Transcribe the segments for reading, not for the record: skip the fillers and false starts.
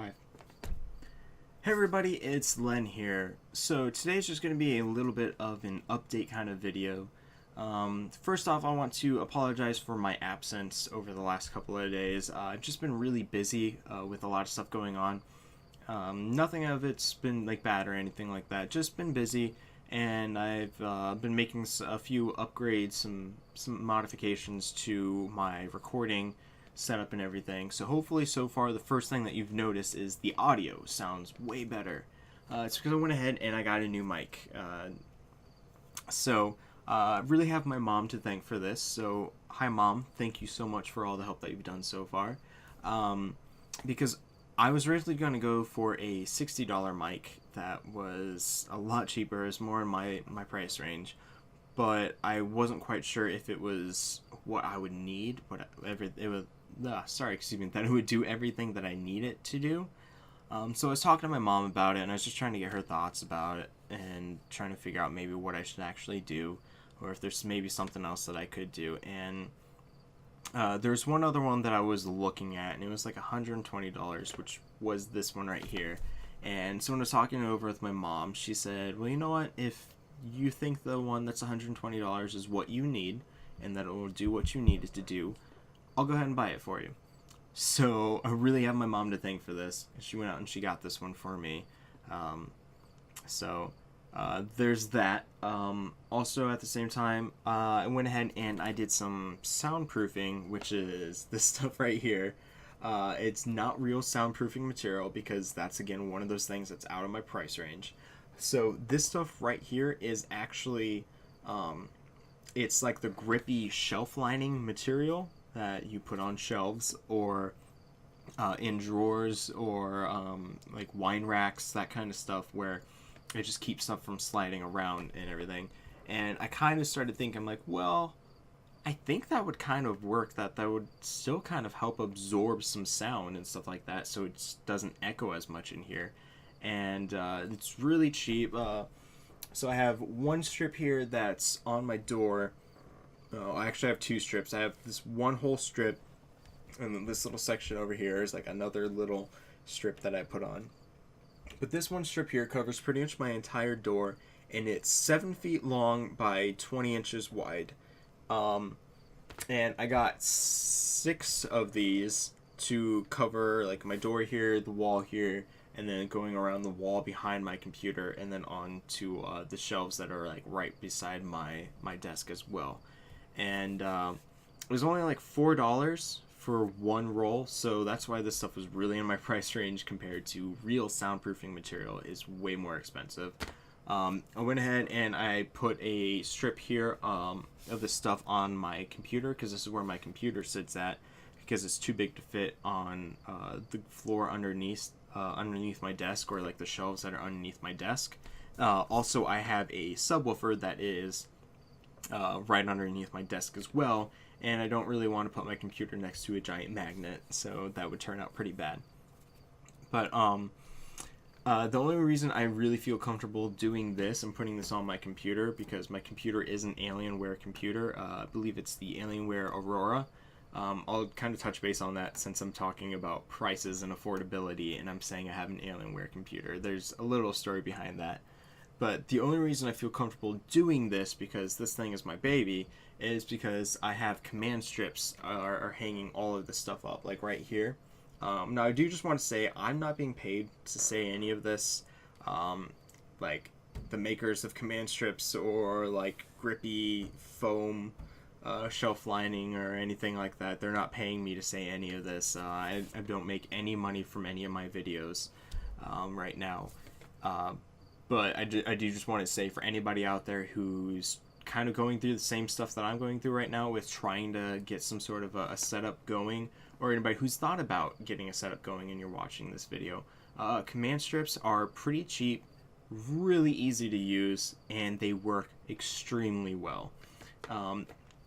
5. Hey everybody, it's Len here. So today's just going to be a little bit of an update kind of video. First off, I want to apologize for my absence over the last couple of days. I've just been really busy with a lot of stuff going on. Nothing of it's been like bad or anything like that. Just been busy, and I've been making a few upgrades, some modifications to my recording setup and everything. So hopefully so far the first thing that you've noticed is the audio sounds way better. It's because I went ahead and I got a new mic. I really have my mom to thank for this. So hi mom, thank you so much for all the help that you've done so far. Because I was originally going to go for a $60 mic that was a lot cheaper. It's more in my price range. But I wasn't quite sure if it was what I would need, that it would do everything that I need it to do. So I was talking to my mom about it, and I was just trying to get her thoughts about it, and trying to figure out maybe what I should actually do, or if there's maybe something else that I could do. And there's one other one that I was looking at, and it was like $120, which was this one right here. And so when I was talking it over with my mom, she said, well, you know what, if you think the one that's $120 is what you need, and that it will do what you need it to do, I'll go ahead and buy it for you. So I really have my mom to thank for this. She went out and she got this one for me. There's that. Also at the same time, I went ahead and I did some soundproofing, which is this stuff right here. It's not real soundproofing material because that's, again, one of those things that's out of my price range. So this stuff right here is actually, it's like the grippy shelf lining material that you put on shelves or in drawers or like wine racks, that kind of stuff, where it just keeps stuff from sliding around and everything. And I kind of started thinking, like, well, I think that would kind of work, that would still kind of help absorb some sound and stuff like that, so it doesn't echo as much in here. And it's really cheap. So I have one strip here that's on my door. I actually have two strips. I have this one whole strip, and then this little section over here is like another little strip that I put on. But this one strip here covers pretty much my entire door, and it's 7 feet long by 20 inches wide. And I got 6 of these to cover like my door here, the wall here, and then going around the wall behind my computer, and then on to the shelves that are like right beside my desk as well. And it was only like $4 for one roll, so that's why this stuff was really in my price range compared to real soundproofing material is way more expensive. I went ahead and I put a strip here of this stuff on my computer, because this is where my computer sits at, because it's too big to fit on the floor underneath my desk, or like the shelves that are underneath my desk. Also, I have a subwoofer that is right underneath my desk as well, and I don't really want to put my computer next to a giant magnet, so that would turn out pretty bad. But the only reason I really feel comfortable doing this and putting this on my computer, because my computer is an Alienware computer. I believe it's the Alienware Aurora. I'll kind of touch base on that since I'm talking about prices and affordability, and I'm saying I have an Alienware computer. There's a little story behind that. But the only reason I feel comfortable doing this, because this thing is my baby, is because I have command strips are hanging all of this stuff up, like right here. Now, I do just want to say I'm not being paid to say any of this. Like the makers of command strips or like grippy foam shelf lining or anything like that, they're not paying me to say any of this. I don't make any money from any of my videos right now. But I do just want to say, for anybody out there who's kind of going through the same stuff that I'm going through right now with trying to get some sort of a setup going, or anybody who's thought about getting a setup going and you're watching this video, command strips are pretty cheap, really easy to use, and they work extremely well. And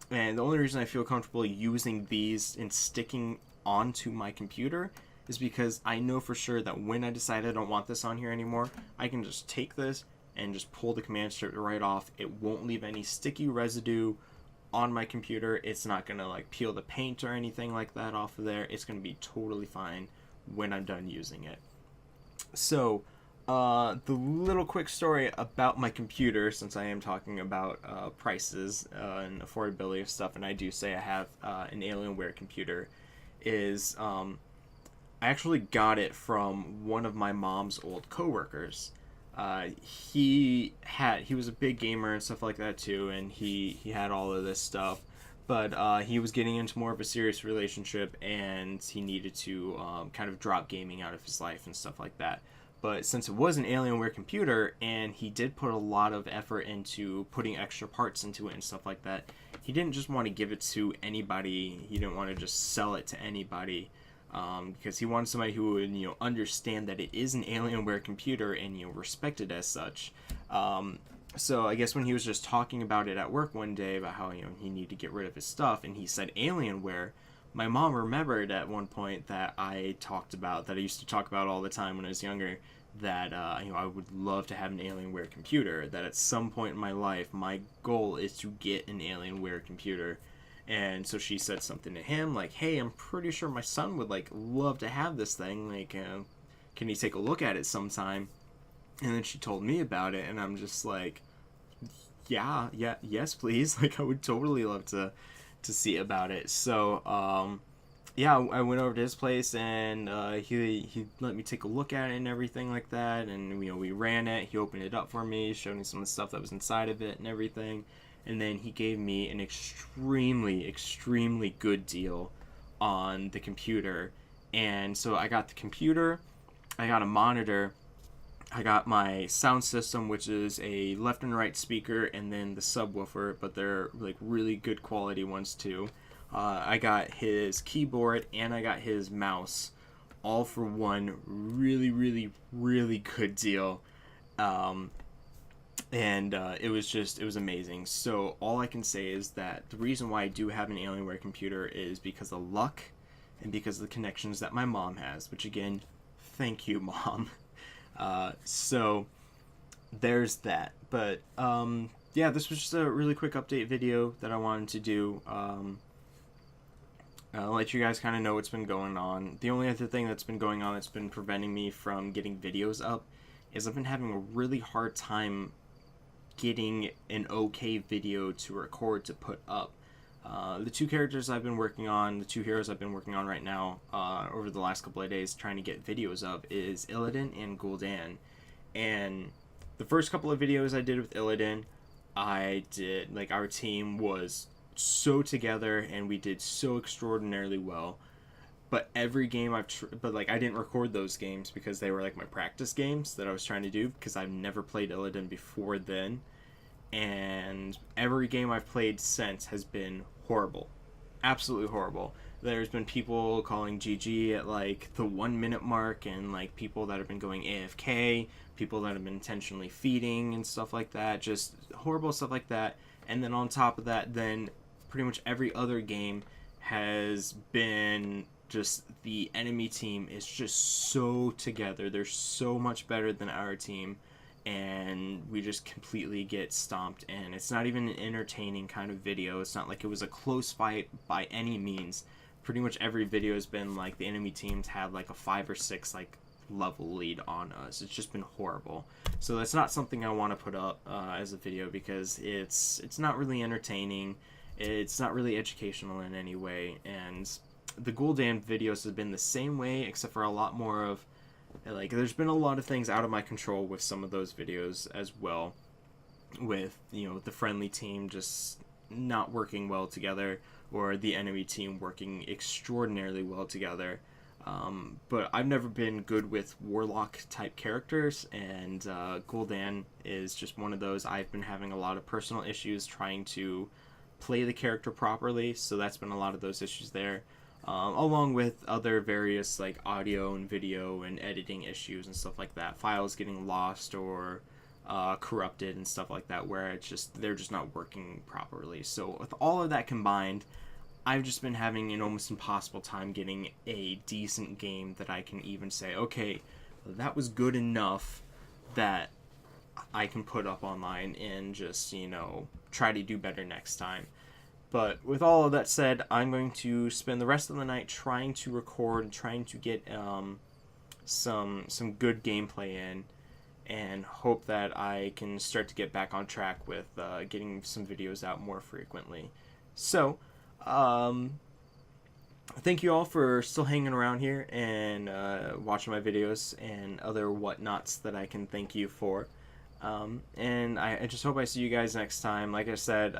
the only reason I feel comfortable using these and sticking onto my computer is because I know for sure that when I decide I don't want this on here anymore, I can just take this and just pull the command strip right off. It won't leave any sticky residue on my computer. It's not gonna like peel the paint or anything like that off of there. It's gonna be totally fine when I'm done using it. So, the little quick story about my computer, since I am talking about prices and affordability of stuff, and I do say I have an Alienware computer, is I actually got it from one of my mom's old coworkers. He was a big gamer and stuff like that too, and he had all of this stuff, but he was getting into more of a serious relationship, and he needed to kind of drop gaming out of his life and stuff like that. But since it was an Alienware computer, and he did put a lot of effort into putting extra parts into it and stuff like that, he didn't just want to give it to anybody. He didn't want to just sell it to anybody. Because he wanted somebody who would, understand that it is an Alienware computer and, respect it as such. So I guess when he was just talking about it at work one day about how, he needed to get rid of his stuff, and he said Alienware, my mom remembered at one point that I used to talk about all the time when I was younger, that, I would love to have an Alienware computer, that at some point in my life, my goal is to get an Alienware computer. And so she said something to him like, hey, I'm pretty sure my son would love to have this thing, can he take a look at it sometime? And then she told me about it, and I'm just like, yes please, I would totally love to see about it. So I went over to his place, and he let me take a look at it and everything like that, and we ran it. He opened it up for me, showed me some of the stuff that was inside of it and everything. And then he gave me an extremely, extremely good deal on the computer. And so I got the computer, I got a monitor, I got my sound system, which is a left and right speaker, and then the subwoofer, but they're really good quality ones too. I got his keyboard and I got his mouse, all for one really, really, really good deal. And it was amazing. So all I can say is that the reason why I do have an Alienware computer is because of luck and because of the connections that my mom has, which again, thank you, Mom. So there's that. But this was just a really quick update video that I wanted to do. I'll let you guys kind of know what's been going on. The only other thing that's been going on that's been preventing me from getting videos up is I've been having a really hard time getting an okay video to record to put up. The two characters I've been working on, the two heroes I've been working on right now over the last couple of days trying to get videos up is Illidan and Gul'dan. And the first couple of videos I did with Illidan, our team was so together and we did so extraordinarily well. But every game I didn't record those games because they were my practice games that I was trying to do, because I've never played Illidan before then. And every game I've played since has been horrible. Absolutely horrible. There's been people calling GG at the 1 minute mark, and people that have been going AFK, people that have been intentionally feeding and stuff like that, just horrible stuff like that. And then on top of that, then pretty much every other game has been just the enemy team is just so together. They're so much better than our team, and we just completely get stomped. And it's not even an entertaining kind of video. It's not like it was a close fight by any means. Pretty much every video has been the enemy teams had a 5 or 6 level lead on us. It's just been horrible. So that's not something I want to put up as a video, because it's not really entertaining. It's not really educational in any way. And the Gul'dan videos have been the same way, except for a lot more of there's been a lot of things out of my control with some of those videos as well, with the friendly team just not working well together, or the enemy team working extraordinarily well together. But I've never been good with warlock type characters, and Gul'dan is just one of those. I've been having a lot of personal issues trying to play the character properly, so that's been a lot of those issues there. Along with other various audio and video and editing issues and stuff like that, files getting lost or corrupted and stuff like that, where they're just not working properly. So with all of that combined, I've just been having an almost impossible time getting a decent game that I can even say, okay, that was good enough that I can put up online and just try to do better next time. But with all of that said, I'm going to spend the rest of the night trying to record, trying to get some good gameplay in, and hope that I can start to get back on track with getting some videos out more frequently. So, thank you all for still hanging around here and watching my videos and other whatnots that I can thank you for. And I just hope I see you guys next time. Like I said,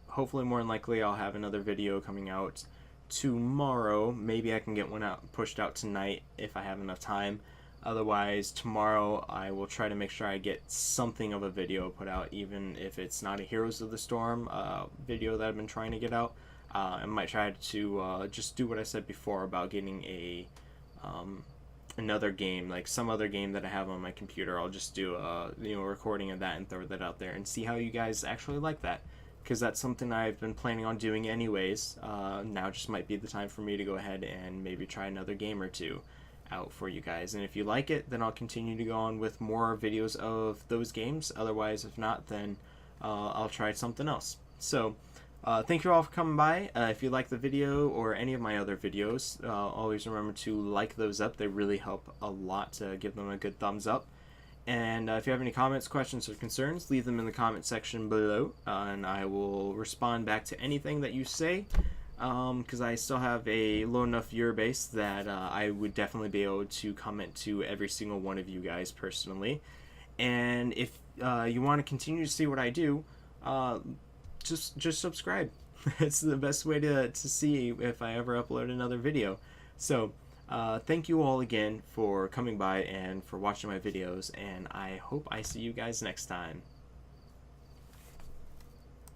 hopefully more than likely I'll have another video coming out tomorrow. Maybe I can get one pushed out tonight if I have enough time. Otherwise, tomorrow I will try to make sure I get something of a video put out, even if it's not a Heroes of the Storm video that I've been trying to get out. I might try to just do what I said before about getting a another game, like some other game that I have on my computer. I'll just do a recording of that and throw that out there and see how you guys actually like that, because that's something I've been planning on doing anyways. Now just might be the time for me to go ahead and maybe try another game or two out for you guys, and if you like it, then I'll continue to go on with more videos of those games. Otherwise, if not, then I'll try something else. So thank you all for coming by. If you like the video or any of my other videos, always remember to like those up. They really help a lot to give them a good thumbs up. And if you have any comments, questions, or concerns, leave them in the comment section below, and I will respond back to anything that you say, because I still have a low enough viewer base that I would definitely be able to comment to every single one of you guys personally. And if you want to continue to see what I do, just subscribe. It's the best way to see if I ever upload another video. So thank you all again for coming by and for watching my videos, and I hope I see you guys next time.